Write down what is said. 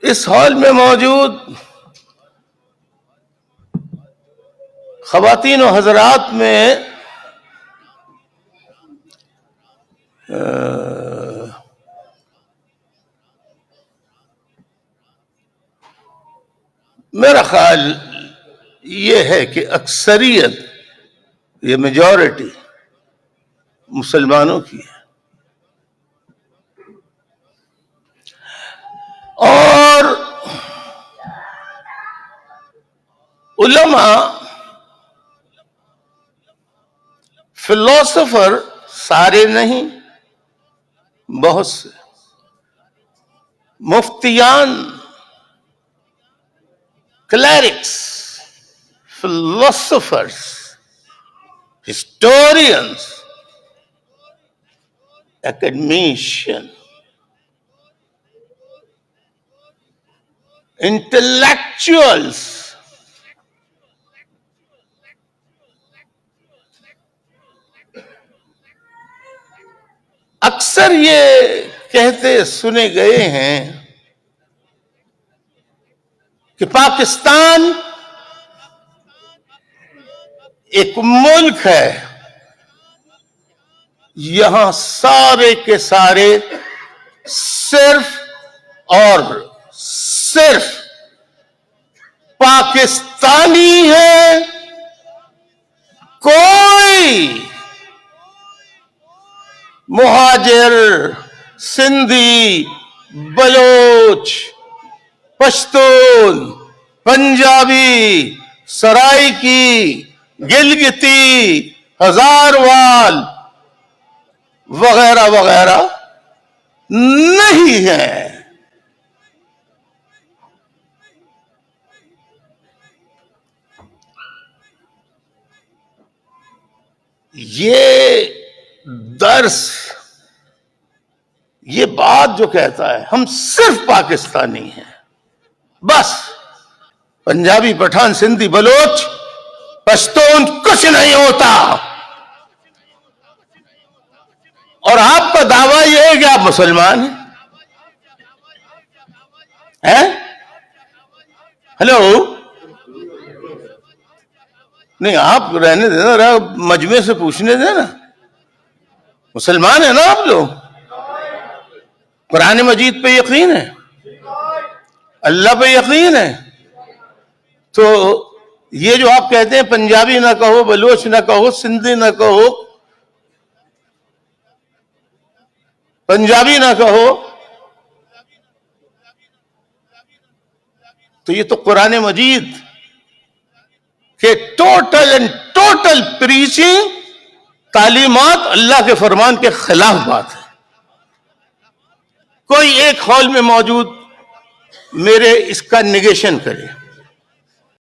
اس hall میں موجود خواتین و حضرات میں میرا خیال یہ ہے کہ اکثریت، یہ میجورٹی مسلمانوں کی ہے، اور علماء فلاسفر سارے نہیں، بہت سے مفتیان، کلیرکس، فلاسفرز، ہسٹورینز، اکیڈمیشین، انٹلیکچوئلز، اکثر یہ کہتے سنے گئے ہیں کہ پاکستان ایک ملک ہے، یہاں سارے کے سارے صرف اور صرف پاکستانی ہیں، کوئی مہاجر، سندھی، بلوچ، پشتون، پنجابی، سرائکی، گلگتی، ہزاروال وغیرہ وغیرہ نہیں ہے۔ یہ درس، یہ بات جو کہتا ہے ہم صرف پاکستانی ہیں، بس پنجابی، پٹھان، سندھی، بلوچ، پشتون کچھ نہیں ہوتا، اور آپ کا دعویٰ یہ ہے کہ آپ مسلمان ہیں؟ ہلو، نہیں آپ رہنے دینا، مجمع سے پوچھنے دینا، مسلمان ہیں نا آپ لوگ؟ قرآن مجید پہ یقین ہے، اللہ پہ یقین ہے، تو یہ جو آپ کہتے ہیں پنجابی نہ کہو، بلوچ نہ کہو، سندھی نہ کہو، پنجابی نہ کہو، تو یہ تو قرآن مجید کہ ٹوٹل پریچنگ، تعلیمات اللہ کے فرمان کے خلاف بات ہے۔ کوئی ایک ہال میں موجود میرے اس کا نگیشن کرے۔